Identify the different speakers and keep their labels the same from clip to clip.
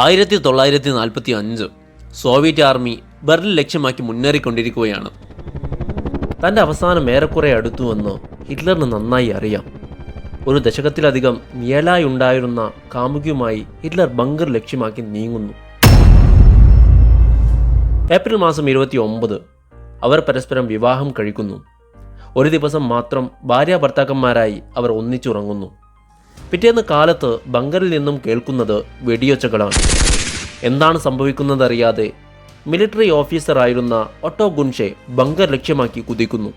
Speaker 1: 1945 Soviet army Berlin ലക്ഷ്യമാക്കി മുന്നേറിക്കൊണ്ടിരിക്കുകയാണ്. തൻ്റെ അവസാനം ഏറെക്കുറെ അടുത്തുവെന്ന് ഹിറ്റ്ലറിന് നന്നായി അറിയാം. ഒരു ദശകത്തിലധികം നിഴലായി ഉണ്ടായിരുന്ന കാമുകിയുമായി ഹിറ്റ്ലർ ബങ്കർ ലക്ഷ്യമാക്കി നീങ്ങുന്നു. ഏപ്രിൽ മാസം 29 അവർ പരസ്പരം വിവാഹം കഴിക്കുന്നു. ഒരു ദിവസം മാത്രം ഭാര്യാഭർത്താക്കന്മാരായി അവർ ഒന്നിച്ചുറങ്ങുന്നു. പിറ്റേന്ന് കാലത്ത് ബങ്കറിൽ നിന്നും കേൾക്കുന്നത് വെടിയൊച്ചകളാണ്. എന്താണ് സംഭവിക്കുന്നതറിയാതെ മിലിറ്ററി ഓഫീസറായിരുന്ന ഒട്ടോ ഗുൻഷെ ബങ്കർ ലക്ഷ്യമാക്കി കുതിക്കുന്നു.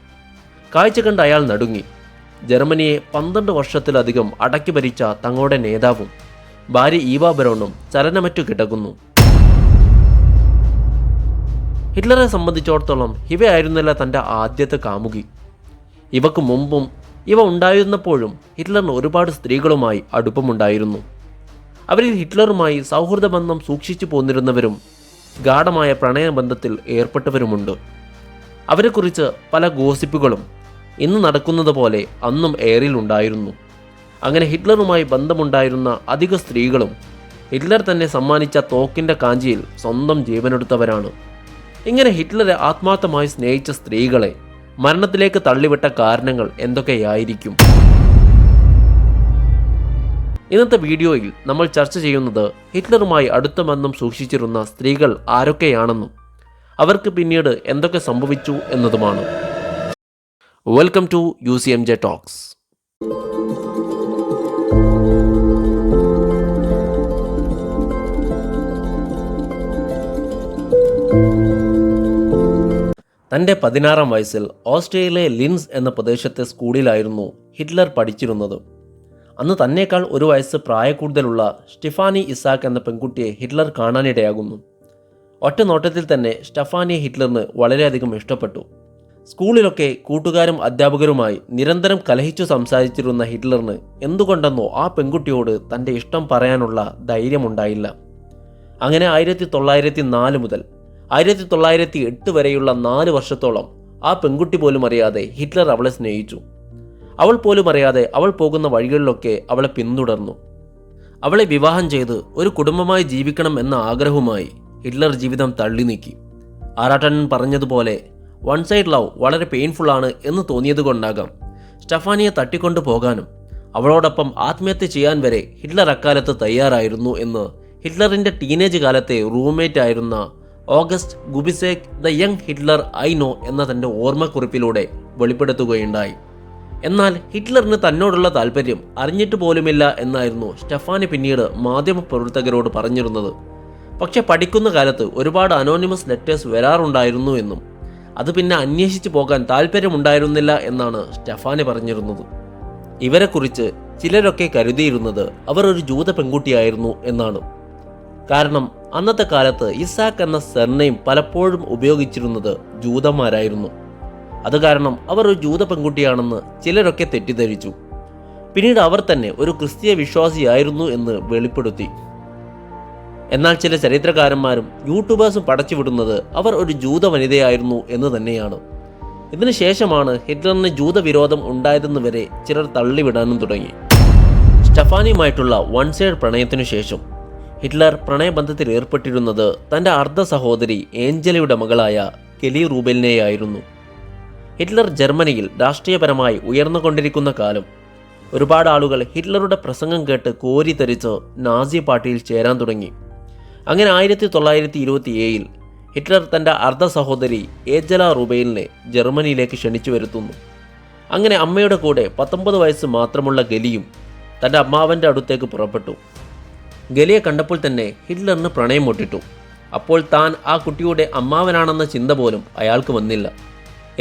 Speaker 1: കാഴ്ച കണ്ട് അയാൾ നടുങ്ങി. ജർമ്മനിയെ 12 വർഷത്തിലധികം അടക്കി ഭരിച്ച തങ്ങളുടെ നേതാവും ഭാര്യ ഈവ ബരോണും ചലനമറ്റു കിടക്കുന്നു. ഹിറ്റ്ലറെ സംബന്ധിച്ചിടത്തോളം ഇവയായിരുന്നില്ല തൻ്റെ ആദ്യത്തെ കാമുകി. ഇവക്ക് മുമ്പും ഇവ ഉണ്ടായിരുന്നപ്പോഴും ഹിറ്റ്ലറിന് ഒരുപാട് സ്ത്രീകളുമായി അടുപ്പമുണ്ടായിരുന്നു. അവരിൽ ഹിറ്റ്ലറുമായി സൗഹൃദ ബന്ധം സൂക്ഷിച്ചു പോന്നിരുന്നവരും ഗാഢമായ പ്രണയബന്ധത്തിൽ ഏർപ്പെട്ടവരുമുണ്ട്. അവരെക്കുറിച്ച് പല ഗോസിപ്പുകളും ഇന്ന് നടക്കുന്നത് പോലെ അന്നും എയറിൽ ഉണ്ടായിരുന്നു. അങ്ങനെ ഹിറ്റ്ലറുമായി ബന്ധമുണ്ടായിരുന്ന അധിക സ്ത്രീകളും ഹിറ്റ്ലർ തന്നെ സമ്മാനിച്ച തോക്കിൻ്റെ കാഞ്ചിയിൽ സ്വന്തം ജീവനെടുത്തവരാണ്. ഇങ്ങനെ ഹിറ്റ്ലറെ ആത്മാർത്ഥമായി സ്നേഹിച്ച സ്ത്രീകളെ മരണത്തിലേക്ക് തള്ളിവിട്ട കാരണങ്ങൾ എന്തൊക്കെയായിരിക്കും? ഇന്നത്തെ വീഡിയോയിൽ നമ്മൾ ചർച്ച ചെയ്യുന്നത് ഹിറ്റ്ലറുമായി അടുത്ത ബന്ധം സൂക്ഷിച്ചിരുന്ന സ്ത്രീകൾ ആരൊക്കെയാണെന്നും അവർക്ക് പിന്നീട് എന്തൊക്കെ സംഭവിച്ചു എന്നതുമാണ്. Welcome to UCMJ talks. തൻ്റെ 16-ാം വയസ്സിൽ ഓസ്ട്രിയയിലെ ലിൻസ് എന്ന പ്രദേശത്തെ സ്കൂളിലായിരുന്നു ഹിറ്റ്ലർ പഠിച്ചിരുന്നത്. അന്ന് തന്നേക്കാൾ ഒരു വയസ്സ് പ്രായക്കൂടുതലുള്ള സ്റ്റെഫാനി ഇസാക്ക് എന്ന പെൺകുട്ടിയെ ഹിറ്റ്ലർ കാണാനിടയാകുന്നു. ഒറ്റ നോട്ടത്തിൽ തന്നെ സ്റ്റെഫാനിയെ ഹിറ്റ്ലറിന് വളരെയധികം ഇഷ്ടപ്പെട്ടു. സ്കൂളിലൊക്കെ കൂട്ടുകാരും അധ്യാപകരുമായി നിരന്തരം കലഹിച്ചു സംസാരിച്ചിരുന്ന ഹിറ്റ്ലറിന് എന്തുകൊണ്ടെന്നോ ആ പെൺകുട്ടിയോട് തൻ്റെ ഇഷ്ടം പറയാനുള്ള ധൈര്യമുണ്ടായില്ല. അങ്ങനെ 1904 മുതൽ 1908 വരെയുള്ള 4 വർഷത്തോളം ആ പെൺകുട്ടി പോലും അറിയാതെ ഹിറ്റ്ലർ അവളെ സ്നേഹിച്ചു. അവൾ പോലും അറിയാതെ അവൾ പോകുന്ന വഴികളിലൊക്കെ അവളെ പിന്തുടർന്നു. അവളെ വിവാഹം ചെയ്ത് ഒരു കുടുംബമായി ജീവിക്കണം എന്ന ആഗ്രഹവുമായി ഹിറ്റ്ലർ ജീവിതം തള്ളി നീക്കി. ആറാട്ടൻ പറഞ്ഞതുപോലെ വൺ സൈഡ് ലവ് വളരെ പെയിൻഫുള്ളാണ് എന്ന് തോന്നിയതുകൊണ്ടാകാം സ്റ്റെഫാനിയെ തട്ടിക്കൊണ്ടു പോകാനും അവളോടൊപ്പം ആത്മഹത്യ ചെയ്യാൻ വരെ ഹിറ്റ്ലർ അക്കാലത്ത് തയ്യാറായിരുന്നു എന്ന് ഹിറ്റ്ലറിൻ്റെ ടീനേജ് കാലത്തെ റൂംമേറ്റ് ആയിരുന്ന August Kubizek the young Hitler I know എന്ന തൻ്റെ ഓർമ്മക്കുറിപ്പിലൂടെ വെളിപ്പെടുത്തുകയുണ്ടായി. എന്നാൽ ഹിറ്റ്ലറിന് തന്നോടുള്ള താല്പര്യം അറിഞ്ഞിട്ട് പോലുമില്ല എന്നായിരുന്നു സ്റ്റെഫാനി പിന്നീട് മാധ്യമപ്രവർത്തകരോട് പറഞ്ഞിരുന്നത്. പക്ഷെ പഠിക്കുന്ന കാലത്ത് ഒരുപാട് അനോണിമസ് ലെറ്റേഴ്സ് വരാറുണ്ടായിരുന്നു എന്നും അത് പിന്നെ അന്വേഷിച്ചു പോകാൻ താല്പര്യമുണ്ടായിരുന്നില്ല എന്നാണ് സ്റ്റെഫാനി പറഞ്ഞിരുന്നത്. ഇവരെക്കുറിച്ച് ചിലരൊക്കെ കരുതിയിരുന്നത് അവർ ഒരു ജൂത പെൺകുട്ടിയായിരുന്നു എന്നാണ്. കാരണം അന്നത്തെ കാലത്ത് ഇസാക്ക് എന്ന സർനെയിം പലപ്പോഴും ഉപയോഗിച്ചിരുന്നത് ജൂതന്മാരായിരുന്നു. അത് കാരണം അവർ ഒരു ജൂത പെൺകുട്ടിയാണെന്ന് ചിലരൊക്കെ തെറ്റിദ്ധരിച്ചു. പിന്നീട് അവർ തന്നെ ഒരു ക്രിസ്തീയ വിശ്വാസിയായിരുന്നു എന്ന് വെളിപ്പെടുത്തി. എന്നാൽ ചില ചരിത്രകാരന്മാരും യൂട്യൂബേഴ്സും പടച്ചുവിടുന്നത് അവർ ഒരു ജൂത വനിതയായിരുന്നു എന്ന് തന്നെയാണ്. ഇതിനു ശേഷമാണ് ഹിറ്റ്ലറിന് ജൂതവിരോധം ഉണ്ടായതെന്ന് വരെ ചിലർ തള്ളിവിടാനും തുടങ്ങി. സ്റ്റെഫാനിയുമായിട്ടുള്ള വൺ സൈഡ് പ്രണയത്തിനു ശേഷം ഹിറ്റ്ലർ പ്രണയബന്ധത്തിൽ ഏർപ്പെട്ടിരുന്നത് തൻ്റെ അർദ്ധ സഹോദരി ഏഞ്ചലയുടെ മകളായ കെലി റൂബലിനെയായിരുന്നു. ഹിറ്റ്ലർ ജർമ്മനിയിൽ രാഷ്ട്രീയപരമായി ഉയർന്നുകൊണ്ടിരിക്കുന്ന കാലം ഒരുപാട് ആളുകൾ ഹിറ്റ്ലറുടെ പ്രസംഗം കേട്ട് കോരിത്തരിച്ച് നാസി പാർട്ടിയിൽ ചേരാൻ തുടങ്ങി. അങ്ങനെ 1927 ഹിറ്റ്ലർ തൻ്റെ അർദ്ധ സഹോദരി ഏഞ്ചല റൂബലിനെ ജർമ്മനിയിലേക്ക് ക്ഷണിച്ചു വരുത്തുന്നു. അങ്ങനെ അമ്മയുടെ കൂടെ 19 വയസ്സ് മാത്രമുള്ള ഗലിയും തൻ്റെ അമ്മാവൻ്റെ അടുത്തേക്ക് പുറപ്പെട്ടു. ഗലിയെ കണ്ടപ്പോൾ തന്നെ ഹിറ്റ്ലറിന് പ്രണയം മുട്ടിട്ടു. അപ്പോൾ താൻ ആ കുട്ടിയുടെ അമ്മാവനാണെന്ന ചിന്ത പോലും അയാൾക്ക് വന്നില്ല.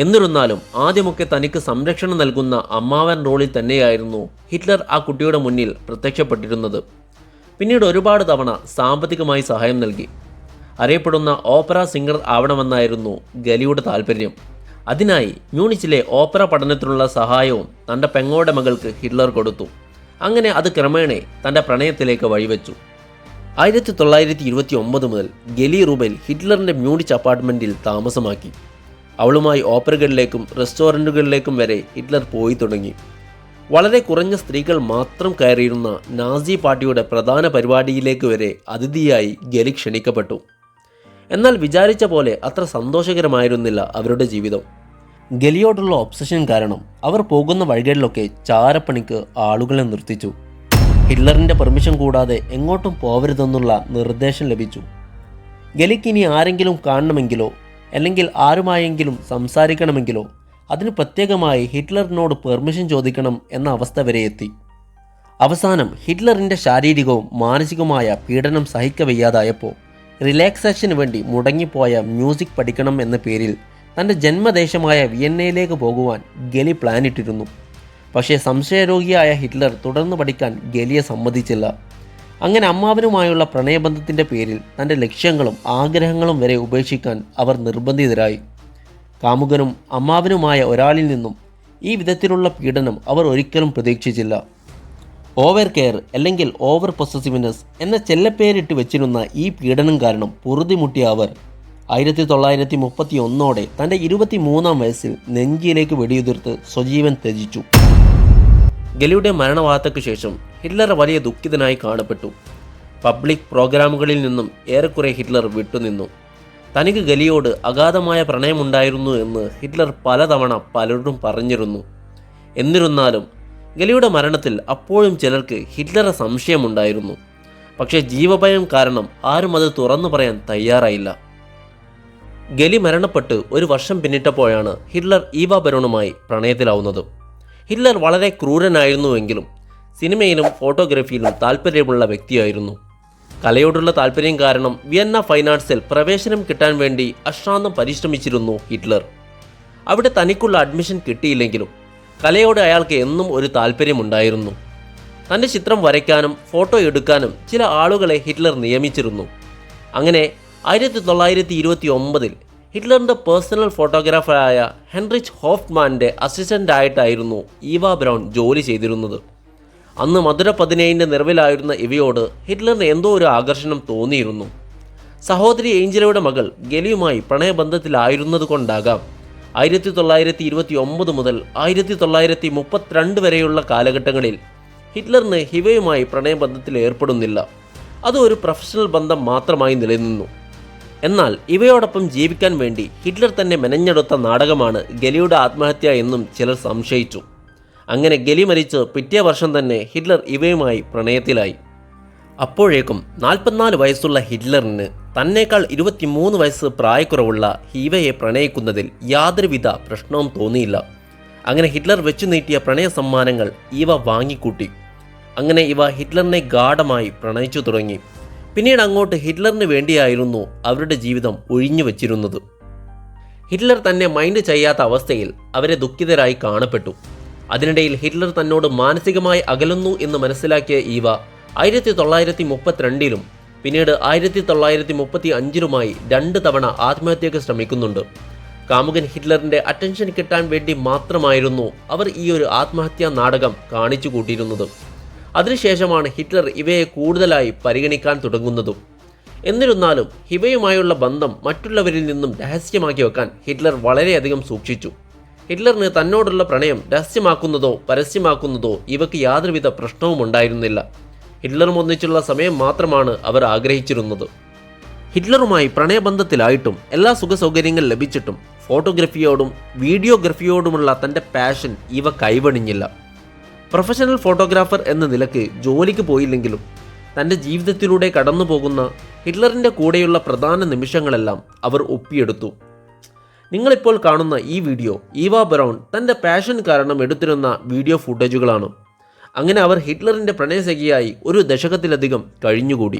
Speaker 1: എന്നിരുന്നാലും ആദ്യമൊക്കെ തനിക്ക് സംരക്ഷണം നൽകുന്ന അമ്മാവൻ റോളിൽ തന്നെയായിരുന്നു ഹിറ്റ്ലർ ആ കുട്ടിയുടെ മുന്നിൽ പ്രത്യക്ഷപ്പെട്ടിരുന്നത്. പിന്നീട് ഒരുപാട് തവണ സാമ്പത്തികമായി സഹായം നൽകി. അറിയപ്പെടുന്ന ഓപ്പറ സിംഗർ ആവണമെന്നായിരുന്നു ഗലിയുടെ താല്പര്യം. അതിനായി മ്യൂണിച്ചിലെ ഓപ്പറ പഠനത്തിനുള്ള സഹായവും തൻ്റെ പെങ്ങളുടെ മകൾക്ക് ഹിറ്റ്ലർ കൊടുത്തു. അങ്ങനെ അത് ക്രമേണ തൻ്റെ പ്രണയത്തിലേക്ക് വഴിവെച്ചു. 1929 മുതൽ ഗലി റൂബൽ ഹിറ്റ്ലറിൻ്റെ മ്യൂണിച്ച് അപ്പാർട്ട്മെൻറ്റിൽ താമസമാക്കി. അവളുമായി ഓപ്പറകളിലേക്കും റെസ്റ്റോറൻറ്റുകളിലേക്കും വരെ ഹിറ്റ്ലർ പോയി തുടങ്ങി. വളരെ കുറഞ്ഞ സ്ത്രീകൾ മാത്രം കയറിയിരുന്ന നാസി പാർട്ടിയുടെ പ്രധാന പരിപാടിയിലേക്ക് വരെ അതിഥിയായി ഗലി ക്ഷണിക്കപ്പെട്ടു. എന്നാൽ വിചാരിച്ച പോലെ അത്ര സന്തോഷകരമായിരുന്നില്ല അവരുടെ ജീവിതം. ഗലിയോടുള്ള ഒബ്സഷൻ കാരണം അവർ പോകുന്ന വഴികളിലൊക്കെ ചാരപ്പണിക്ക് ആളുകളെ നിർത്തിച്ചു. ഹിറ്റ്ലറിൻ്റെ പെർമിഷൻ കൂടാതെ എങ്ങോട്ടും പോവരുതെന്നുള്ള നിർദ്ദേശം ലഭിച്ചു. ഗലിക്ക് ഇനി ആരെങ്കിലും കാണണമെങ്കിലോ അല്ലെങ്കിൽ ആരുമായെങ്കിലും സംസാരിക്കണമെങ്കിലോ അതിന് പ്രത്യേകമായി ഹിറ്റ്ലറിനോട് പെർമിഷൻ ചോദിക്കണം എന്ന അവസ്ഥ വരെ എത്തി. അവസാനം ഹിറ്റ്ലറിൻ്റെ ശാരീരികവും മാനസികവുമായ പീഡനം സഹിക്കവയ്യാതായപ്പോൾ റിലാക്സേഷന് വേണ്ടി മുടങ്ങിപ്പോയ മ്യൂസിക് പഠിക്കണം എന്ന പേരിൽ തൻ്റെ ജന്മദേശമായ വിയന്നയിലേക്ക് പോകുവാൻ ഗലി പ്ലാനിട്ടിരുന്നു. പക്ഷേ സംശയരോഗിയായ ഹിറ്റ്ലർ തുടർന്ന് പഠിക്കാൻ ഗലിയെ സമ്മതിച്ചില്ല. അങ്ങനെ അമ്മാവനുമായുള്ള പ്രണയബന്ധത്തിൻ്റെ പേരിൽ തൻ്റെ ലക്ഷ്യങ്ങളും ആഗ്രഹങ്ങളും വരെ ഉപേക്ഷിക്കാൻ അവർ നിർബന്ധിതരായി. കാമുകനും അമ്മാവനുമായ ഒരാളിൽ നിന്നും ഈ വിധത്തിലുള്ള പീഡനം അവർ ഒരിക്കലും പ്രതീക്ഷിച്ചില്ല. ഓവർ കെയർ അല്ലെങ്കിൽ ഓവർ പൊസസീവ്നെസ് എന്ന ചെല്ലപ്പേരിട്ട് വെച്ചിരുന്ന ഈ പീഡനം കാരണം പൊറുതിമുട്ടിയ അവർ 1931 തൻ്റെ 23-ാം വയസ്സിൽ നെഞ്ചിയിലേക്ക് വെടിയുതിർത്ത് സ്വജീവൻ ത്യജിച്ചു. ഗലിയുടെ മരണവാർത്തയ്ക്ക് ശേഷം ഹിറ്റ്ലർ വലിയ ദുഃഖിതനായി കാണപ്പെട്ടു. പബ്ലിക് പ്രോഗ്രാമുകളിൽ നിന്നും ഏറെക്കുറെ ഹിറ്റ്ലർ വിട്ടുനിന്നു. തനിക്ക് ഗലിയോട് അഗാധമായ പ്രണയമുണ്ടായിരുന്നു എന്ന് ഹിറ്റ്ലർ പലതവണ പലരോടും പറഞ്ഞിരുന്നു. എന്നിരുന്നാലും ഗലിയുടെ മരണത്തിൽ അപ്പോഴും ചിലർക്ക് ഹിറ്റ്ലറെ സംശയമുണ്ടായിരുന്നു. പക്ഷേ ജീവഭയം കാരണം ആരും അത് തുറന്നു പറയാൻ തയ്യാറായില്ല. ഗലി മരണപ്പെട്ട് ഒരു വർഷം പിന്നിട്ടപ്പോഴാണ് ഹിറ്റ്ലർ ഈവ ബരോണുമായി പ്രണയത്തിലാവുന്നത്. ഹിറ്റ്ലർ വളരെ ക്രൂരനായിരുന്നുവെങ്കിലും സിനിമയിലും ഫോട്ടോഗ്രാഫിയിലും താല്പര്യമുള്ള വ്യക്തിയായിരുന്നു. കലയോടുള്ള താല്പര്യം കാരണം വിയന്ന ഫൈൻ ആർട്സിൽ പ്രവേശനം കിട്ടാൻ വേണ്ടി അശ്രാന്തം പരിശ്രമിച്ചിരുന്നു ഹിറ്റ്ലർ. അവിടെ തനിക്കുള്ള അഡ്മിഷൻ കിട്ടിയില്ലെങ്കിലും കലയോട് അയാൾക്ക് എന്നും ഒരു താല്പര്യമുണ്ടായിരുന്നു. തൻ്റെ ചിത്രം വരയ്ക്കാനും ഫോട്ടോ എടുക്കാനും ചില ആളുകളെ ഹിറ്റ്ലർ നിയമിച്ചിരുന്നു. അങ്ങനെ 1929 ഹിറ്റ്ലറിൻ്റെ പേഴ്സണൽ ഫോട്ടോഗ്രാഫറായ ഹെൻറിച്ച് ഹോഫ്മാൻ്റെ അസിസ്റ്റൻ്റായിട്ടായിരുന്നു ഈവ ബ്രൗൺ ജോലി ചെയ്തിരുന്നത്. അന്ന് മധുര 17 നിറവിലായിരുന്ന ഇവയോട് ഹിറ്റ്ലറിന് എന്തോ ഒരു ആകർഷണം തോന്നിയിരുന്നു. സഹോദരി ഏഞ്ചലയുടെ മകൾ ഗലിയുമായി പ്രണയബന്ധത്തിലായിരുന്നത് കൊണ്ടാകാം 1929 മുതൽ 1932 വരെയുള്ള കാലഘട്ടങ്ങളിൽ ഹിറ്റ്ലറിന് ഹിവയുമായി പ്രണയബന്ധത്തിൽ ഏർപ്പെടുന്നില്ല. അത് ഒരു പ്രൊഫഷണൽ ബന്ധം മാത്രമായി നിലനിന്നു. എന്നാൽ ഇവയോടൊപ്പം ജീവിക്കാൻ വേണ്ടി ഹിറ്റ്ലർ തന്നെ മെനഞ്ഞെടുത്ത നാടകമാണ് ഗലിയുടെ ആത്മഹത്യ എന്നും ചിലർ സംശയിച്ചു. അങ്ങനെ ഗലി മരിച്ച് പിറ്റേ വർഷം തന്നെ ഹിറ്റ്ലർ ഇവയുമായി പ്രണയത്തിലായി. അപ്പോഴേക്കും 44 വയസ്സുള്ള ഹിറ്റ്ലറിന് തന്നേക്കാൾ 23 വയസ്സ് പ്രായക്കുറവുള്ള ഹീവയെ പ്രണയിക്കുന്നതിൽ യാതൊരുവിധ പ്രശ്നവും തോന്നിയില്ല. അങ്ങനെ ഹിറ്റ്ലർ വെച്ചു നീട്ടിയ പ്രണയ സമ്മാനങ്ങൾ ഇവ വാങ്ങിക്കൂട്ടി. അങ്ങനെ ഇവ ഹിറ്റ്ലറിനെ ഗാഢമായി പ്രണയിച്ചു തുടങ്ങി. പിന്നീട് അങ്ങോട്ട് ഹിറ്റ്ലറിന് വേണ്ടിയായിരുന്നു അവരുടെ ജീവിതം ഒഴിഞ്ഞു വച്ചിരുന്നത്. ഹിറ്റ്ലർ തന്നെ മൈൻഡ് ചെയ്യാത്ത അവസ്ഥയിൽ അവരെ ദുഃഖിതരായി കാണപ്പെട്ടു. അതിനിടയിൽ ഹിറ്റ്ലർ തന്നോട് മാനസികമായി അകലുന്നു എന്ന് മനസ്സിലാക്കിയ ഈവ 1932 പിന്നീട് 1935 2 തവണ ആത്മഹത്യക്ക് ശ്രമിക്കുന്നുണ്ട്. കാമുകൻ ഹിറ്റ്ലറിൻ്റെ അറ്റൻഷൻ കിട്ടാൻ വേണ്ടി മാത്രമായിരുന്നു അവർ ഈ ഒരു ആത്മഹത്യാ നാടകം കാണിച്ചു കൂട്ടിയിരുന്നത്. അതിനുശേഷമാണ് ഹിറ്റ്ലർ ഇവയെ കൂടുതലായി പരിഗണിക്കാൻ തുടങ്ങുന്നതും. എന്നിരുന്നാലും ഹിവയുമായുള്ള ബന്ധം മറ്റുള്ളവരിൽ നിന്നും രഹസ്യമാക്കി വെക്കാൻ ഹിറ്റ്ലർ വളരെയധികം സൂക്ഷിച്ചു. ഹിറ്റ്ലറിന് തന്നോടുള്ള പ്രണയം രഹസ്യമാക്കുന്നതോ പരസ്യമാക്കുന്നതോ ഇവയ്ക്ക് യാതൊരുവിധ പ്രശ്നവും ഉണ്ടായിരുന്നില്ല. ഹിറ്റ്ലറും ഒന്നിച്ചുള്ള സമയം മാത്രമാണ് അവർ ആഗ്രഹിച്ചിരുന്നത്. ഹിറ്റ്ലറുമായി പ്രണയബന്ധത്തിലായിട്ടും എല്ലാ സുഖസൗകര്യങ്ങൾ ലഭിച്ചിട്ടും ഫോട്ടോഗ്രഫിയോടും വീഡിയോഗ്രഫിയോടുമുള്ള തൻ്റെ പാഷൻ ഇവ കൈവണിഞ്ഞില്ല. പ്രൊഫഷണൽ ഫോട്ടോഗ്രാഫർ എന്ന നിലയ്ക്ക് ജോലിക്ക് പോയില്ലെങ്കിലും തൻ്റെ ജീവിതത്തിലൂടെ കടന്നു പോകുന്ന ഹിറ്റ്ലറിൻ്റെ കൂടെയുള്ള പ്രധാന നിമിഷങ്ങളെല്ലാം അവർ ഒപ്പിയെടുത്തു. നിങ്ങളിപ്പോൾ കാണുന്ന ഈ വീഡിയോ ഈവ ബ്രൗൺ തൻ്റെ പാഷൻ കാരണം എടുത്തിരുന്ന വീഡിയോ ഫുട്ടേജുകളാണ്. അങ്ങനെ അവർ ഹിറ്റ്ലറിൻ്റെ പ്രണയസഖിയായി ഒരു ദശകത്തിലധികം കഴിഞ്ഞുകൂടി.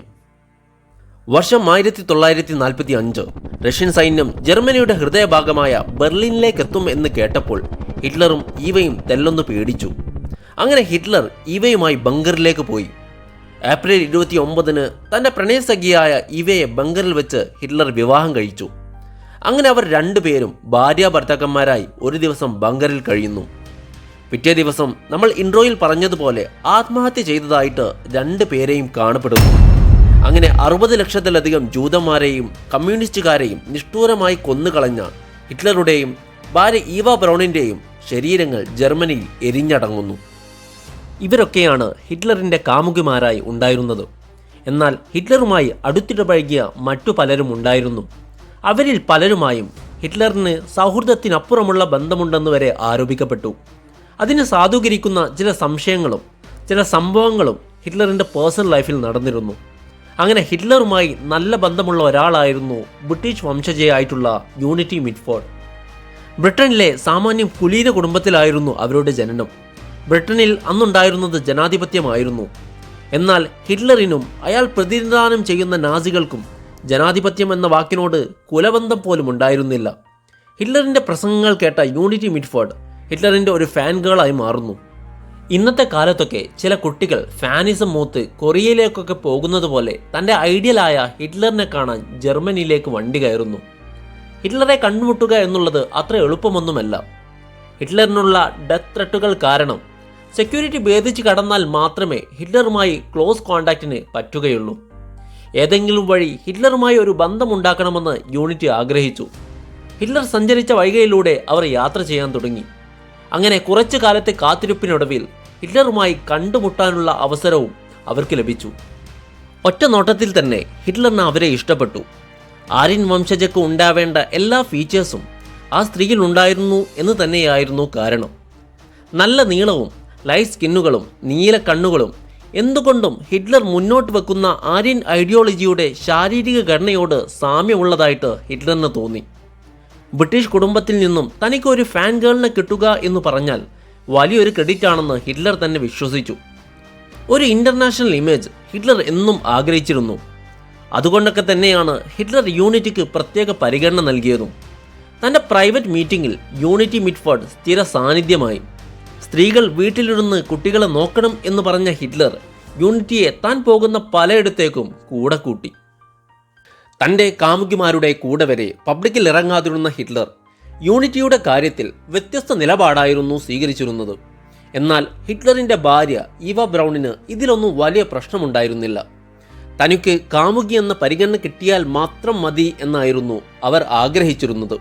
Speaker 1: വർഷം 1945 റഷ്യൻ സൈന്യം ജർമ്മനിയുടെ ഹൃദയഭാഗമായ ബെർലിനിലേക്കെത്തും എന്ന് കേട്ടപ്പോൾ ഹിറ്റ്ലറും ഈവയും തെല്ലൊന്ന് പേടിച്ചു. അങ്ങനെ ഹിറ്റ്ലർ ഈവയുമായി ബങ്കറിലേക്ക് പോയി. ഏപ്രിൽ 29 തൻ്റെ പ്രണയസഖിയായ ഈവയെ ബങ്കറിൽ വെച്ച് ഹിറ്റ്ലർ വിവാഹം കഴിച്ചു. അങ്ങനെ അവർ രണ്ടുപേരും ഭാര്യാഭർത്താക്കന്മാരായി ഒരു ദിവസം ബങ്കറിൽ കഴിയുന്നു. പിറ്റേ ദിവസം നമ്മൾ ഇൻട്രോയിൽ പറഞ്ഞതുപോലെ ആത്മഹത്യ ചെയ്തതായിട്ട് 2 പേരെയും കാണപ്പെടുന്നു. അങ്ങനെ 60 ലക്ഷത്തിലധികം ജൂതന്മാരെയും കമ്മ്യൂണിസ്റ്റുകാരെയും നിഷ്ഠൂരമായി കൊന്നുകളഞ്ഞ ഹിറ്റ്ലറുടെയും ഭാര്യ ഈവ ബ്രൗണിൻ്റെയും ശരീരങ്ങൾ ജർമ്മനിയിൽ എരിഞ്ഞടങ്ങുന്നു. ഇവരൊക്കെയാണ് ഹിറ്റ്ലറിൻ്റെ കാമുകിമാരായി ഉണ്ടായിരുന്നത്. എന്നാൽ ഹിറ്റ്ലറുമായി അടുത്തിടപഴകിയ മറ്റു പലരും ഉണ്ടായിരുന്നു. അവരിൽ പലരുമായും ഹിറ്റ്ലറിന് സൗഹൃദത്തിനപ്പുറമുള്ള ബന്ധമുണ്ടെന്ന് വരെ ആരോപിക്കപ്പെട്ടു. അതിനെ സാധൂകരിക്കുന്ന ചില സംശയങ്ങളും ചില സംഭവങ്ങളും ഹിറ്റ്ലറിൻ്റെ പേഴ്സണൽ ലൈഫിൽ നടന്നിരുന്നു. അങ്ങനെ ഹിറ്റ്ലറുമായി നല്ല ബന്ധമുള്ള ഒരാളായിരുന്നു ബ്രിട്ടീഷ് വംശജയായിട്ടുള്ള യൂണിറ്റി മിറ്റ്ഫോർഡ്. ബ്രിട്ടനിലെ സാമാന്യം കുലീന കുടുംബത്തിലായിരുന്നു അവരുടെ ജനനം. ബ്രിട്ടനിൽ അന്നുണ്ടായിരുന്നത് ജനാധിപത്യമായിരുന്നു. എന്നാൽ ഹിറ്റ്ലറിനും അയാൾ പ്രതിനിധാനം ചെയ്യുന്ന നാസികൾക്കും ജനാധിപത്യം എന്ന വാക്കിനോട് കുലബന്ധം പോലും ഉണ്ടായിരുന്നില്ല. ഹിറ്റ്ലറിൻ്റെ പ്രസംഗങ്ങൾ കേട്ട യൂണിറ്റി മിറ്റ്ഫോർഡ് ഹിറ്റ്ലറിൻ്റെ ഒരു ഫാൻ ഗേളായി മാറുന്നു. ഇന്നത്തെ കാലത്തൊക്കെ ചില കുട്ടികൾ ഫാനിസം മൂത്ത് കൊറിയയിലേക്കൊക്കെ പോകുന്നത് പോലെ തൻ്റെ ഐഡിയലായ ഹിറ്റ്ലറിനെ കാണാൻ ജർമ്മനിയിലേക്ക് വണ്ടി കയറുന്നു. ഹിറ്റ്ലറെ കണ്ടുമുട്ടുക എന്നുള്ളത് അത്ര എളുപ്പമൊന്നുമല്ല. ഹിറ്റ്ലറിനുള്ള ഡെത്ത് ത്രെട്ടുകൾ കാരണം സെക്യൂരിറ്റി ഭേദിച്ച് കടന്നാൽ മാത്രമേ ഹിറ്റ്ലറുമായി ക്ലോസ് കോണ്ടാക്റ്റിന് പറ്റുകയുള്ളൂ. ഏതെങ്കിലും വഴി ഹിറ്റ്ലറുമായി ഒരു ബന്ധമുണ്ടാക്കണമെന്ന് യൂണിറ്റി ആഗ്രഹിച്ചു. ഹിറ്റ്ലർ സഞ്ചരിച്ച വഴികളിലൂടെ അവർ യാത്ര ചെയ്യാൻ തുടങ്ങി. അങ്ങനെ കുറച്ചു കാലത്തെ കാത്തിരിപ്പിനൊടുവിൽ ഹിറ്റ്ലറുമായി കണ്ടുമുട്ടാനുള്ള അവസരവും അവർക്ക് ലഭിച്ചു. ഒറ്റ നോട്ടത്തിൽ തന്നെ ഹിറ്റ്ലറിന് അവരെ ഇഷ്ടപ്പെട്ടു. ആര്യൻ വംശജക്ക് ഉണ്ടാവേണ്ട എല്ലാ ഫീച്ചേഴ്സും ആ സ്ത്രീയിൽ ഉണ്ടായിരുന്നു എന്ന് തന്നെയായിരുന്നു കാരണം. നല്ല നീളവും ലൈറ്റ് സ്കിന്നുകളും നീല കണ്ണുകളും എന്തുകൊണ്ടും ഹിറ്റ്ലർ മുന്നോട്ട് വെക്കുന്ന ആര്യൻ ഐഡിയോളജിയുടെ ശാരീരിക ഘടനയോട് സാമ്യമുള്ളതായിട്ട് ഹിറ്റ്ലറിന് തോന്നി. ബ്രിട്ടീഷ് കുടുംബത്തിൽ നിന്നും തനിക്കൊരു ഫാൻ ഗേളിനെ കിട്ടുക എന്ന് പറഞ്ഞാൽ വലിയൊരു ക്രെഡിറ്റ് ആണെന്ന് ഹിറ്റ്ലർ തന്നെ വിശ്വസിച്ചു. ഒരു ഇൻ്റർനാഷണൽ ഇമേജ് ഹിറ്റ്ലർ എന്നും ആഗ്രഹിച്ചിരുന്നു. അതുകൊണ്ടൊക്കെ തന്നെയാണ് ഹിറ്റ്ലർ യൂണിറ്റിക്ക് പ്രത്യേക പരിഗണന നൽകിയതും. തൻ്റെ പ്രൈവറ്റ് മീറ്റിംഗിൽ യൂണിറ്റി മിറ്റ്ഫോർഡ് സ്ഥിര സാന്നിധ്യമായി. സ്ത്രീകൾ വീട്ടിലിരുന്ന് കുട്ടികളെ നോക്കണം എന്ന് പറഞ്ഞ ഹിറ്റ്ലർ യൂണിറ്റിയെ താൻ പോകുന്ന പലയിടത്തേക്കും കൂടെ കൂട്ടി. തൻ്റെ കാമുകിമാരുടെ കൂടെ വരെ പബ്ലിക്കിൽ ഇറങ്ങാതിരുന്ന ഹിറ്റ്ലർ യൂണിറ്റിയുടെ കാര്യത്തിൽ വ്യത്യസ്ത നിലപാടായിരുന്നു സ്വീകരിച്ചിരുന്നത്. എന്നാൽ ഹിറ്റ്ലറിൻ്റെ ഭാര്യ ഈവ ബ്രൗണിന് ഇതിലൊന്നും വലിയ പ്രശ്നമുണ്ടായിരുന്നില്ല. തനിക്ക് കാമുകി എന്ന പരിഗണന കിട്ടിയാൽ മാത്രം മതി എന്നായിരുന്നു അവർ ആഗ്രഹിച്ചിരുന്നത്.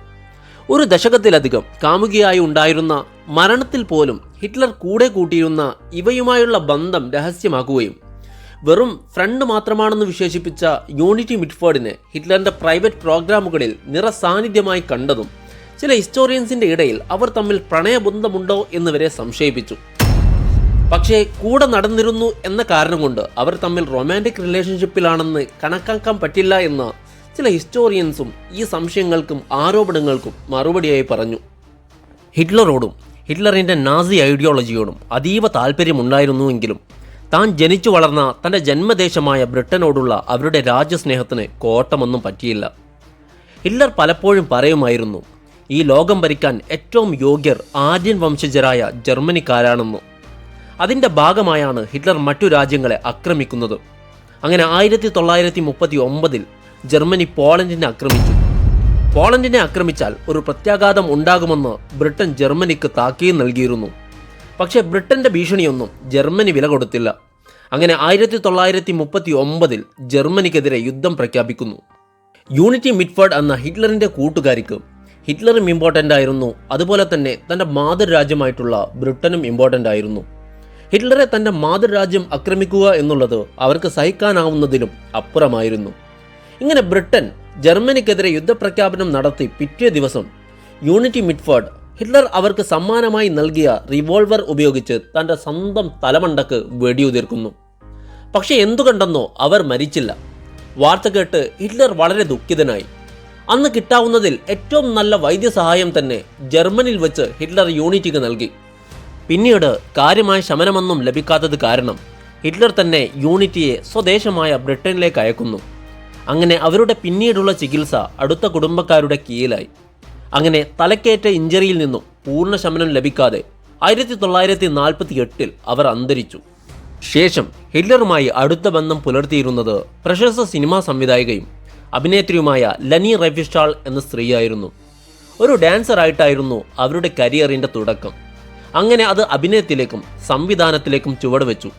Speaker 1: ഒരു ദശകത്തിലധികം കാമുകിയായി ഉണ്ടായിരുന്ന മരണത്തിൽ പോലും ഹിറ്റ്ലർ കൂടെ കൂട്ടിയിരുന്ന ഇവയുമായുള്ള ബന്ധം രഹസ്യമാക്കുകയും വെറും ഫ്രണ്ട് മാത്രമാണെന്ന് വിശേഷിപ്പിച്ച യൂണിറ്റി മിറ്റ്ഫോർഡിനെ ഹിറ്റ്ലറിൻ്റെ പ്രൈവറ്റ് പ്രോഗ്രാമുകളിൽ നിറസാന്നിധ്യമായി കണ്ടതും ചില ഹിസ്റ്റോറിയൻസിൻ്റെ ഇടയിൽ അവർ തമ്മിൽ പ്രണയബന്ധമുണ്ടോ എന്ന് വരെ സംശയിപ്പിച്ചു. പക്ഷേ കൂടെ നടന്നിരുന്നു എന്ന കാരണം കൊണ്ട് അവർ തമ്മിൽ റൊമാൻറ്റിക് റിലേഷൻഷിപ്പിലാണെന്ന് കണക്കാക്കാൻ പറ്റില്ല എന്ന് ചില ഹിസ്റ്റോറിയൻസും ഈ സംശയങ്ങൾക്കും ആരോപണങ്ങൾക്കും മറുപടിയായി പറഞ്ഞു. ഹിറ്റ്ലറോടും ഹിറ്റ്ലറിൻ്റെ നാസി ഐഡിയോളജിയോടും അതീവ താല്പര്യമുണ്ടായിരുന്നുവെങ്കിലും താൻ ജനിച്ചു വളർന്ന തൻ്റെ ജന്മദേശമായ ബ്രിട്ടനോടുള്ള അവരുടെ രാജ്യസ്നേഹത്തിന് കോട്ടമൊന്നും പറ്റിയില്ല. ഹിറ്റ്ലർ പലപ്പോഴും പറയുമായിരുന്നു, ഈ ലോകം ഭരിക്കാൻ ഏറ്റവും യോഗ്യർ ആര്യൻ വംശജരായ ജർമ്മനിക്കാരാണെന്ന്. അതിൻ്റെ ഭാഗമായാണ് ഹിറ്റ്ലർ മറ്റു രാജ്യങ്ങളെ ആക്രമിക്കുന്നത്. അങ്ങനെ 1939 ജർമ്മനി പോളണ്ടിനെ ആക്രമിച്ചു. പോളണ്ടിനെ ആക്രമിച്ചാൽ ഒരു പ്രത്യാഘാതം ഉണ്ടാകുമെന്ന് ബ്രിട്ടൻ ജർമ്മനിക്ക് താക്കീത് നൽകിയിരുന്നു. പക്ഷേ ബ്രിട്ടൻ്റെ ഭീഷണിയൊന്നും ജർമ്മനി വില കൊടുത്തില്ല. അങ്ങനെ 1939 ജർമ്മനിക്കെതിരെ യുദ്ധം പ്രഖ്യാപിക്കുന്നു. യൂണിറ്റി മിറ്റ്ഫോർഡ് എന്ന ഹിറ്റ്ലറിൻ്റെ കൂട്ടുകാരിക്ക് ഹിറ്റ്ലറും ഇമ്പോർട്ടൻ്റ് ആയിരുന്നു, അതുപോലെ തന്നെ തൻ്റെ മാതൃരാജ്യമായിട്ടുള്ള ബ്രിട്ടനും ഇമ്പോർട്ടൻ്റ് ആയിരുന്നു. ഹിറ്റ്ലറെ തൻ്റെ മാതൃരാജ്യം ആക്രമിക്കുക എന്നുള്ളത് അവർക്ക് സഹിക്കാനാവുന്നതിലും അപ്പുറമായിരുന്നു. ഇങ്ങനെ ബ്രിട്ടൻ ജർമ്മനിക്കെതിരെ യുദ്ധപ്രഖ്യാപനം നടത്തി പിറ്റേ ദിവസം യൂണിറ്റി മിറ്റ്ഫോർഡ് ഹിറ്റ്ലർ അവർക്ക് സമ്മാനമായി നൽകിയ റിവോൾവർ ഉപയോഗിച്ച് തൻ്റെ സ്വന്തം തലമണ്ടക്ക് വെടിയുതിർക്കുന്നു. പക്ഷെ എന്തുകൊണ്ടെന്നോ അവർ മരിച്ചില്ല. വാർത്ത കേട്ട് ഹിറ്റ്ലർ വളരെ ദുഃഖിതനായി. അന്ന് കിട്ടാവുന്നതിൽ ഏറ്റവും നല്ല വൈദ്യസഹായം തന്നെ ജർമ്മനിയിൽ വെച്ച് ഹിറ്റ്ലർ യൂണിറ്റിക്ക് നൽകി. പിന്നീട് കാര്യമായ ശമനമൊന്നും ലഭിക്കാത്തത് കാരണം ഹിറ്റ്ലർ തന്നെ യൂണിറ്റിയെ സ്വദേശമായ ബ്രിട്ടനിലേക്ക് അയക്കുന്നു. അങ്ങനെ അവരുടെ പിന്നീടുള്ള ചികിത്സ അടുത്ത കുടുംബക്കാരുടെ കീഴിലായി. അങ്ങനെ തലക്കേറ്റ ഇഞ്ചറിയിൽ നിന്നും പൂർണ്ണ ശമനം ലഭിക്കാതെ 1948 അവർ അന്തരിച്ചു. ശേഷം ഹിറ്റ്ലറുമായി അടുത്ത ബന്ധം പുലർത്തിയിരുന്നത് പ്രശസ്ത സിനിമാ സംവിധായികയും അഭിനേത്രിയുമായ ലനി റൈഫ്സ്റ്റാൾ എന്ന സ്ത്രീയായിരുന്നു. ഒരു ഡാൻസറായിട്ടായിരുന്നു അവരുടെ കരിയറിൻ്റെ തുടക്കം. അങ്ങനെ അത് അഭിനയത്തിലേക്കും സംവിധാനത്തിലേക്കും ചുവടുവെച്ചു.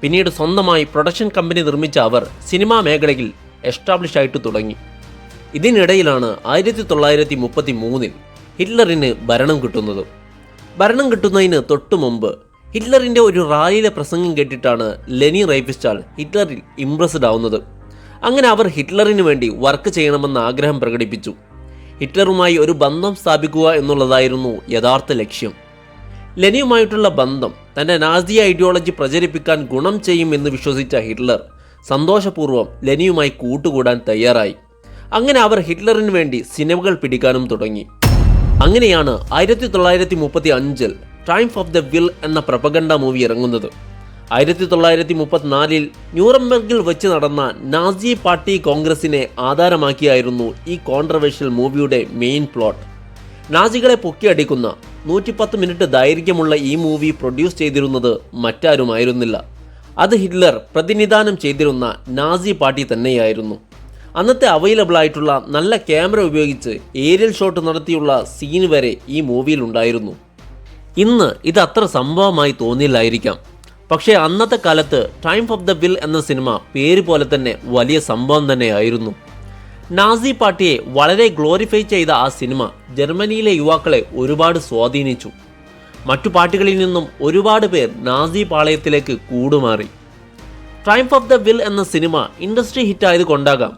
Speaker 1: പിന്നീട് സ്വന്തമായി പ്രൊഡക്ഷൻ കമ്പനി നിർമ്മിച്ച അവർ സിനിമാ മേഖലയിൽ എസ്റ്റാബ്ലിഷ് ആയിട്ട് തുടങ്ങി. ഇതിനിടയിലാണ് 1933 ഹിറ്റ്ലറിന് ഭരണം കിട്ടുന്നത്. ഭരണം കിട്ടുന്നതിന് തൊട്ടു മുമ്പ് ഹിറ്റ്ലറിൻ്റെ ഒരു റാലിയിലെ പ്രസംഗം കേട്ടിട്ടാണ് ലെനി റൈഫ്സ്റ്റാൾ ഹിറ്റ്ലറിൽ ഇംപ്രസ്ഡ് ആവുന്നത്. അങ്ങനെ അവർ ഹിറ്റ്ലറിന് വേണ്ടി വർക്ക് ചെയ്യണമെന്ന ആഗ്രഹം പ്രകടിപ്പിച്ചു. ഹിറ്റ്ലറുമായി ഒരു ബന്ധം സ്ഥാപിക്കുക എന്നുള്ളതായിരുന്നു യഥാർത്ഥ ലക്ഷ്യം. ലെനിയുമായിട്ടുള്ള ബന്ധം തൻ്റെ നാസി ഐഡിയോളജി പ്രചരിപ്പിക്കാൻ ഗുണം ചെയ്യുമെന്ന് വിശ്വസിച്ച ഹിറ്റ്ലർ സന്തോഷപൂർവ്വം ലെനിയുമായി കൂട്ടുകൂടാൻ തയ്യാറായി. അങ്ങനെ അവർ ഹിറ്റ്ലറിന് വേണ്ടി സിനിമകൾ പിടിക്കാനും തുടങ്ങി. അങ്ങനെയാണ് 1935 ട്രയംഫ് ഓഫ് ദ വിൽ എന്ന പ്രൊപ്പഗണ്ട മൂവി ഇറങ്ങുന്നത്. 1934 ന്യൂറംബർഗിൽ വെച്ച് നടന്ന നാസി പാർട്ടി കോൺഗ്രസിനെ ആധാരമാക്കിയായിരുന്നു ഈ കോൺട്രവേഴ്ഷ്യൽ മൂവിയുടെ മെയിൻ പ്ലോട്ട്. നാസികളെ പൊക്കിയടിക്കുന്ന 110 മിനിറ്റ് ദൈർഘ്യമുള്ള ഈ മൂവി പ്രൊഡ്യൂസ് ചെയ്തിരുന്നത് മറ്റാരുമായിരുന്നില്ല. അത് ഹിറ്റ്ലർ പ്രതിനിധാനം ചെയ്തിരുന്ന നാസി പാർട്ടി തന്നെയായിരുന്നു. അന്നത്തെ അവൈലബിൾ ആയിട്ടുള്ള നല്ല ക്യാമറ ഉപയോഗിച്ച് ഏരിയൽ ഷോട്ട് നടത്തിയുള്ള സീൻ വരെ ഈ മൂവിയിൽ ഉണ്ടായിരുന്നു. ഇന്ന് ഇത് അത്ര സംഭവമായി തോന്നില്ലായിരിക്കാം. പക്ഷേ അന്നത്തെ കാലത്ത് ട്രയംഫ് ഓഫ് ദ വിൽ എന്ന സിനിമ പേര് പോലെ തന്നെ വലിയ സംഭവം തന്നെയായിരുന്നു. നാസി പാർട്ടിയെ വളരെ ഗ്ലോറിഫൈ ചെയ്ത ആ സിനിമ ജർമ്മനിയിലെ യുവാക്കളെ ഒരുപാട് സ്വാധീനിച്ചു. മറ്റു പാർട്ടികളിൽ നിന്നും ഒരുപാട് പേർ നാസി പാളയത്തിലേക്ക് കൂടുമാറി. ട്രയംഫ് ഓഫ് ദ വിൽ എന്ന സിനിമ ഇൻഡസ്ട്രി ഹിറ്റായത് കൊണ്ടാകാം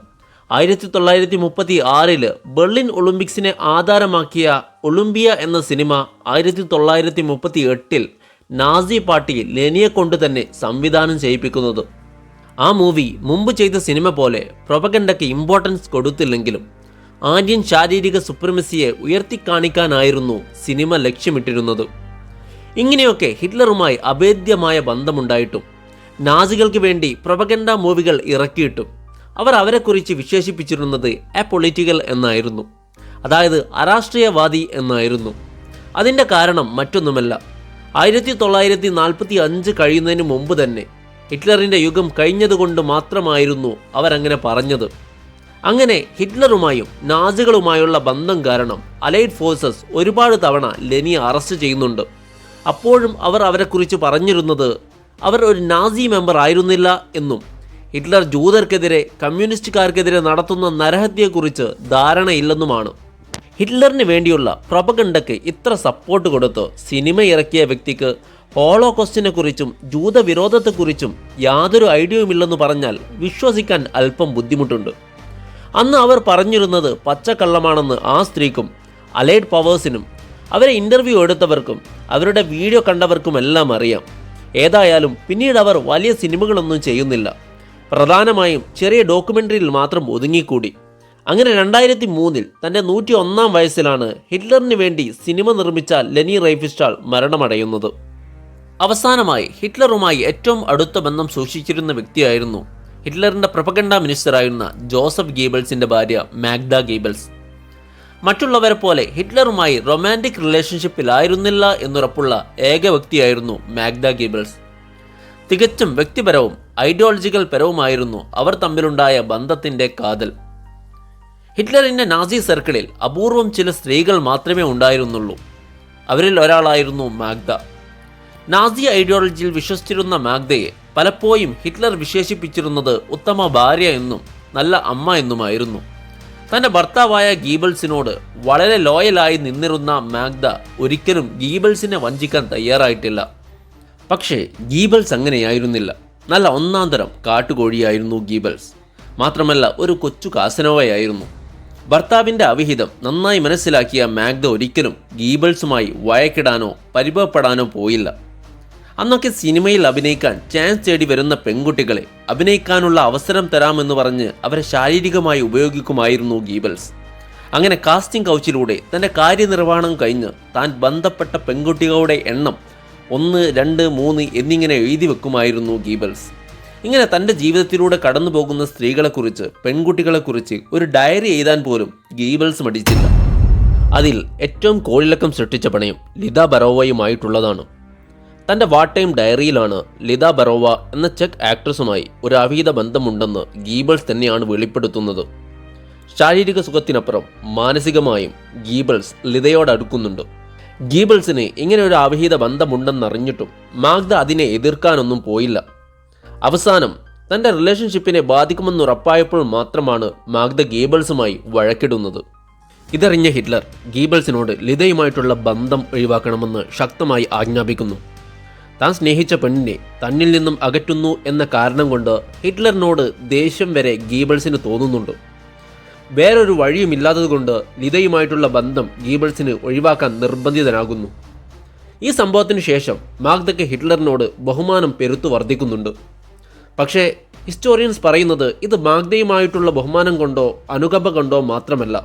Speaker 1: 1936 ബെർലിൻ ഒളിമ്പിക്സിനെ ആധാരമാക്കിയ ഒളിമ്പിയ എന്ന സിനിമ 1938 നാസി പാർട്ടി ലെനിയെ കൊണ്ട് തന്നെ സംവിധാനം ചെയ്യിപ്പിക്കുന്നത്. ആ മൂവി മുമ്പ് ചെയ്ത സിനിമ പോലെ പ്രൊപ്പഗണ്ടയ്ക്ക് ഇമ്പോർട്ടൻസ് കൊടുത്തില്ലെങ്കിലും ആര്യൻ ശാരീരിക സുപ്രമസിയെ ഉയർത്തിക്കാണിക്കാനായിരുന്നു സിനിമ ലക്ഷ്യമിട്ടിരുന്നത്. ഇങ്ങനെയൊക്കെ ഹിറ്റ്ലറുമായി അഭേദ്യമായ ബന്ധമുണ്ടായിട്ടും നാസികൾക്ക് വേണ്ടി പ്രൊപ്പഗണ്ട മൂവികൾ ഇറക്കിയിട്ടും അവർ അവരെക്കുറിച്ച് വിശേഷിപ്പിച്ചിരുന്നത് അപൊളിറ്റിക്കൽ എന്നായിരുന്നു, അതായത് അരാഷ്ട്രീയവാദി എന്നായിരുന്നു. അതിൻ്റെ കാരണം മറ്റൊന്നുമല്ല, 1945 കഴിയുന്നതിന് മുമ്പ് തന്നെ ഹിറ്റ്ലറിൻ്റെ യുഗം കഴിഞ്ഞതുകൊണ്ട് മാത്രമായിരുന്നു അവരങ്ങനെ പറഞ്ഞത്. അങ്ങനെ ഹിറ്റ്ലറുമായും നാസികളുമായുള്ള ബന്ധം കാരണം അലൈഡ് ഫോഴ്സസ് ഒരുപാട് തവണ ലെനിയെ അറസ്റ്റ് ചെയ്യുന്നുണ്ട്. അപ്പോഴും അവർ അവരെക്കുറിച്ച് പറഞ്ഞിരുന്നത് അവർ ഒരു നാസി മെമ്പർ ആയിരുന്നില്ല എന്നും ഹിറ്റ്ലർ ജൂതർക്കെതിരെ കമ്മ്യൂണിസ്റ്റുകാർക്കെതിരെ നടത്തുന്ന നരഹത്യയെക്കുറിച്ച് ധാരണയില്ലെന്നുമാണ്. ഹിറ്റ്ലറിന് വേണ്ടിയുള്ള പ്രൊപ്പഗണ്ടയ്ക്ക് ഇത്ര സപ്പോർട്ട് കൊടുത്ത് സിനിമ ഇറക്കിയ വ്യക്തിക്ക് ഹോളോകോസ്റ്റിനെ കുറിച്ചും ജൂതവിരോധത്തെക്കുറിച്ചും യാതൊരു ഐഡിയയുമില്ലെന്ന് പറഞ്ഞാൽ വിശ്വസിക്കാൻ അല്പം ബുദ്ധിമുട്ടുണ്ട്. അന്ന് അവർ പറഞ്ഞിരുന്നത് പച്ചക്കള്ളമാണെന്ന് ആ സ്ത്രീക്കും അലൈഡ് പവേഴ്സിനും അവരെ ഇൻ്റർവ്യൂ എടുത്തവർക്കും അവരുടെ വീഡിയോ കണ്ടവർക്കുമെല്ലാം അറിയാം. ഏതായാലും പിന്നീട് അവർ വലിയ സിനിമകളൊന്നും ചെയ്യുന്നില്ല, പ്രധാനമായും ചെറിയ ഡോക്യുമെൻ്ററിയിൽ മാത്രം ഒതുങ്ങിക്കൂടി. അങ്ങനെ 2003 തൻ്റെ 101 വയസ്സിലാണ് ഹിറ്റ്ലറിന് വേണ്ടി സിനിമ നിർമ്മിച്ച ലെനി റൈഫ്സ്റ്റാൾ മരണമടയുന്നത്. അവസാനമായി ഹിറ്റ്ലറുമായി ഏറ്റവും അടുത്ത ബന്ധം സൂക്ഷിച്ചിരുന്ന വ്യക്തിയായിരുന്നു ഹിറ്റ്ലറിൻ്റെ പ്രൊപ്പഗണ്ട മിനിസ്റ്ററായിരുന്ന ജോസഫ് ഗീബൽസിൻ്റെ ഭാര്യ മാഗ്ഡ ഗീബൽസ്. മറ്റുള്ളവരെ പോലെ ഹിറ്റ്ലറുമായി റൊമാൻറ്റിക് റിലേഷൻഷിപ്പിലായിരുന്നില്ല എന്നുറപ്പുള്ള ഏക വ്യക്തിയായിരുന്നു മാഗ്ഡ ഗീബൽസ്. തികച്ചും വ്യക്തിപരവും ഐഡിയോളജിക്കൽ പരവുമായിരുന്നു അവർ തമ്മിലുണ്ടായ ബന്ധത്തിൻ്റെ കാതൽ. ഹിറ്റ്ലറിൻ്റെ നാസി സർക്കിളിൽ അപൂർവം ചില സ്ത്രീകൾ മാത്രമേ ഉണ്ടായിരുന്നുള്ളൂ. അവരിൽ ഒരാളായിരുന്നു മാഗ്ഡ. നാസി ഐഡിയോളജിയിൽ വിശ്വസിച്ചിരുന്ന മാഗ്ഡയെ പലപ്പോഴും ഹിറ്റ്ലർ വിശേഷിപ്പിച്ചിരുന്നത് ഉത്തമ ഭാര്യ എന്നും നല്ല അമ്മ എന്നുമായിരുന്നു. തൻ്റെ ഭർത്താവായ ഗീബൽസിനോട് വളരെ ലോയലായി നിന്നിരുന്ന മാഗ്ഡ ഒരിക്കലും ഗീബൽസിനെ വഞ്ചിക്കാൻ തയ്യാറായിട്ടില്ല. പക്ഷേ ഗീബൽസ് അങ്ങനെയായിരുന്നില്ല. നല്ല ഒന്നാന്തരം കാട്ടുകോഴിയായിരുന്നു ഗീബൽസ്. മാത്രമല്ല ഒരു കൊച്ചു കാസനോവയായിരുന്നു. ഭർത്താവിൻ്റെ അവിഹിതം നന്നായി മനസ്സിലാക്കിയ മാഗ്ഡ ഒരിക്കലും ഗീബൽസുമായി വഴക്കിടാനോ പരിഭവപ്പെടാനോ പോയില്ല. അന്നൊക്കെ സിനിമയിൽ അഭിനയിക്കാൻ ചാൻസ് തേടി വരുന്ന പെൺകുട്ടികളെ അഭിനയിക്കാനുള്ള അവസരം തരാമെന്ന് പറഞ്ഞ് അവരെ ശാരീരികമായി ഉപയോഗിക്കുമായിരുന്നു ഗീബൽസ്. അങ്ങനെ കാസ്റ്റിംഗ് കൗച്ചിലൂടെ തൻ്റെ കാര്യനിർവഹണം കഴിഞ്ഞ് താൻ ബന്ധപ്പെട്ട പെൺകുട്ടികളുടെ എണ്ണം 1, 2, 3 എന്നിങ്ങനെ എഴുതി വെക്കുമായിരുന്നു ഗീബൽസ്. ഇങ്ങനെ തൻ്റെ ജീവിതത്തിലൂടെ കടന്നു പോകുന്ന സ്ത്രീകളെക്കുറിച്ച് പെൺകുട്ടികളെക്കുറിച്ച് ഒരു ഡയറി എഴുതാൻ പോലും ഗീബൽസ് മടിച്ചില്ല. അതിൽ ഏറ്റവും കോളിളക്കം സൃഷ്ടിച്ച പണയം ലിദ ബറോവയുമായിട്ടുള്ളതാണ്. തൻ്റെ വാർട്ട് ടൈം ഡയറിയിലാണ് ലിദ ബറോവ എന്ന ചെക്ക് ആക്ട്രസുമായി ഒരു അവിഹിത ബന്ധമുണ്ടെന്ന് ഗീബൽസ് തന്നെയാണ് വെളിപ്പെടുത്തുന്നത്. ശാരീരിക സുഖത്തിനപ്പുറം മാനസികമായും ഗീബൽസ് ലിദയോട് അടുക്കുന്നുണ്ട്. ഗീബൽസിന് ഇങ്ങനെ ഒരു അവിഹിത ബന്ധമുണ്ടെന്നറിഞ്ഞിട്ടും മാഗ്ഡ അതിനെ എതിർക്കാനൊന്നും പോയില്ല. അവസാനം തൻ്റെ റിലേഷൻഷിപ്പിനെ ബാധിക്കുമെന്നുറപ്പായപ്പോൾ മാത്രമാണ് മാഗ്ഡ ഗീബൽസുമായി വഴക്കിടുന്നത്. ഇതറിഞ്ഞ ഹിറ്റ്ലർ ഗീബൽസിനോട് ലിദയുമായിട്ടുള്ള ബന്ധം ഒഴിവാക്കണമെന്ന് ശക്തമായി ആജ്ഞാപിക്കുന്നു. താൻ സ്നേഹിച്ച പെണ്ണിനെ തന്നിൽ നിന്നും അകറ്റുന്നു എന്ന കാരണം കൊണ്ട് ഹിറ്റ്ലറിനോട് ദേഷ്യം വരെ ഗീബൽസിന് തോന്നുന്നുണ്ട്. വേറൊരു വഴിയുമില്ലാത്തതുകൊണ്ട് ലിതയുമായിട്ടുള്ള ബന്ധം ഗീബൽസിന് ഒഴിവാക്കാൻ നിർബന്ധിതനാകുന്നു. ഈ സംഭവത്തിന് ശേഷം മാഗ്ദയ്ക്ക് ഹിറ്റ്ലറിനോട് ബഹുമാനം പെരുത്തു വർദ്ധിക്കുന്നുണ്ട്. പക്ഷേ ഹിസ്റ്റോറിയൻസ് പറയുന്നത് ഇത് മാഗ്ദയുമായിട്ടുള്ള ബഹുമാനം കൊണ്ടോ അനുകമ്പ കൊണ്ടോ മാത്രമല്ല.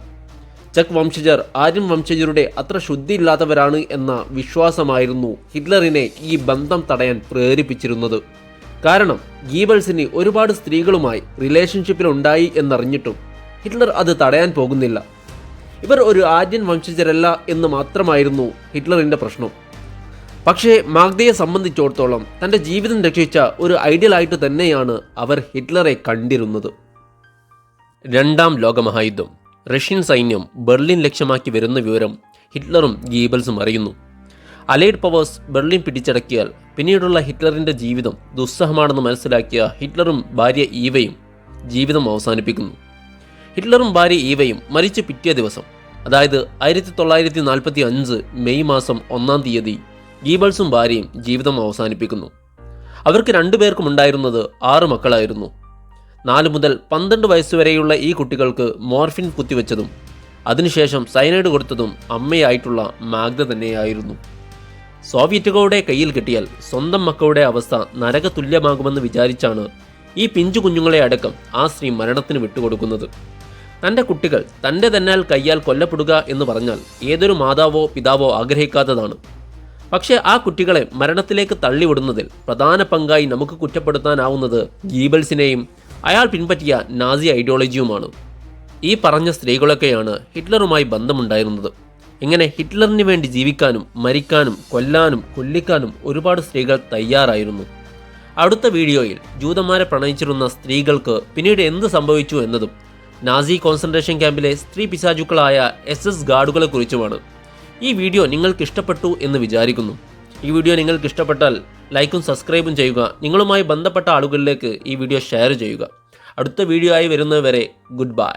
Speaker 1: ചെക്ക് വംശജർ ആര്യൻ വംശജരുടെ അത്ര ശുദ്ധിയില്ലാത്തവരാണ് എന്ന വിശ്വാസമായിരുന്നു ഹിറ്റ്ലറിനെ ഈ ബന്ധം തടയാൻ പ്രേരിപ്പിച്ചിരുന്നത്. കാരണം ഗീബൽസിന് ഒരുപാട് സ്ത്രീകളുമായി റിലേഷൻഷിപ്പിലുണ്ടായി എന്നറിഞ്ഞിട്ടും ഹിറ്റ്ലർ അത് തടയാൻ പോകുന്നില്ല. ഇവർ ഒരു ആര്യൻ വംശജരല്ല എന്ന് മാത്രമായിരുന്നു ഹിറ്റ്ലറിൻ്റെ പ്രശ്നം. പക്ഷേ മാഗ്ദയെ സംബന്ധിച്ചിടത്തോളം തൻ്റെ ജീവിതം രക്ഷിച്ച ഒരു ഐഡിയലായിട്ട് തന്നെയാണ് അവർ ഹിറ്റ്ലറെ കണ്ടിരുന്നത്. രണ്ടാം ലോകമഹായുദ്ധം. റഷ്യൻ സൈന്യം ബെർലിൻ ലക്ഷ്യമാക്കി വരുന്ന വിവരം ഹിറ്റ്ലറും ഗീബൽസും അറിയുന്നു. അലൈഡ് പവേഴ്സ് ബെർലിൻ പിടിച്ചടക്കിയാൽ പിന്നീടുള്ള ഹിറ്റ്ലറിൻ്റെ ജീവിതം ദുസ്സഹമാണെന്ന് മനസ്സിലാക്കിയ ഹിറ്റ്ലറും ഭാര്യ ഈവയും ജീവിതം അവസാനിപ്പിക്കുന്നു. ഹിറ്റ്ലറും ഭാര്യ ഈവയും മരിച്ച പിറ്റേ ദിവസം, അതായത് 1945 മെയ് മാസം 1-ാം തീയതി ഗീബൽസും ഭാര്യയും ജീവിതം അവസാനിപ്പിക്കുന്നു. അവർക്ക് രണ്ടുപേർക്കും ഉണ്ടായിരുന്നത് 6 മക്കളായിരുന്നു. 4 മുതൽ 12 വയസ്സുവരെയുള്ള ഈ കുട്ടികൾക്ക് മോർഫിൻ കുത്തിവെച്ചതും അതിനുശേഷം സയനൈഡ് കൊടുത്തതും അമ്മയായിട്ടുള്ള മാഗ്ദ തന്നെയായിരുന്നു. സോവിയറ്റുകളുടെ കയ്യിൽ കിട്ടിയാൽ സ്വന്തം മക്കളുടെ അവസ്ഥ നരകതുല്യമാകുമെന്ന് വിചാരിച്ചാണ് ഈ പിഞ്ചു കുഞ്ഞുങ്ങളെ അടക്കം ആ സ്ത്രീ മരണത്തിന് വിട്ടുകൊടുക്കുന്നത്. തൻ്റെ കുട്ടികൾ തൻ്റെ തന്നാൽ കയ്യാൽ കൊല്ലപ്പെടുക എന്ന് പറഞ്ഞാൽ ഏതൊരു മാതാവോ പിതാവോ ആഗ്രഹിക്കാത്തതാണ്. പക്ഷേ ആ കുട്ടികളെ മരണത്തിലേക്ക് തള്ളിവിടുന്നതിൽ പ്രധാന പങ്കായി നമുക്ക് കുറ്റപ്പെടുത്താനാവുന്നത് ഗീബൽസിനെയും അയാൾ പിൻപറ്റിയ നാസി ഐഡിയോളജിയുമാണ്. ഈ പറഞ്ഞ സ്ത്രീകളൊക്കെയാണ് ഹിറ്റ്ലറുമായി ബന്ധമുണ്ടായിരുന്നത്. ഇങ്ങനെ ഹിറ്റ്ലറിന് വേണ്ടി ജീവിക്കാനും മരിക്കാനും കൊല്ലാനും കൊല്ലിക്കാനും ഒരുപാട് സ്ത്രീകൾ തയ്യാറായിരുന്നു. അടുത്ത വീഡിയോയിൽ ജൂതന്മാരെ പ്രണയിച്ചിരുന്ന സ്ത്രീകൾക്ക് പിന്നീട് എന്ത് സംഭവിച്ചു എന്നതും നാസി കോൺസെൻട്രേഷൻ ക്യാമ്പിലെ സ്ത്രീ പിശാചുക്കളായ SS ഗാർഡുകളെ കുറിച്ചുമാണ്. ഈ വീഡിയോ നിങ്ങൾക്ക് ഇഷ്ടപ്പെട്ടു എന്ന് വിചാരിക്കുന്നു. ഈ വീഡിയോ നിങ്ങൾക്ക് ഇഷ്ടപ്പെട്ടാൽ ലൈക്കും സബ്സ്ക്രൈബും ചെയ്യുക. നിങ്ങളുമായി ബന്ധപ്പെട്ട ആളുകളിലേക്ക് ഈ വീഡിയോ ഷെയർ ചെയ്യുക. അടുത്ത വീഡിയോ ആയി വരുന്നവരെ ഗുഡ് ബൈ.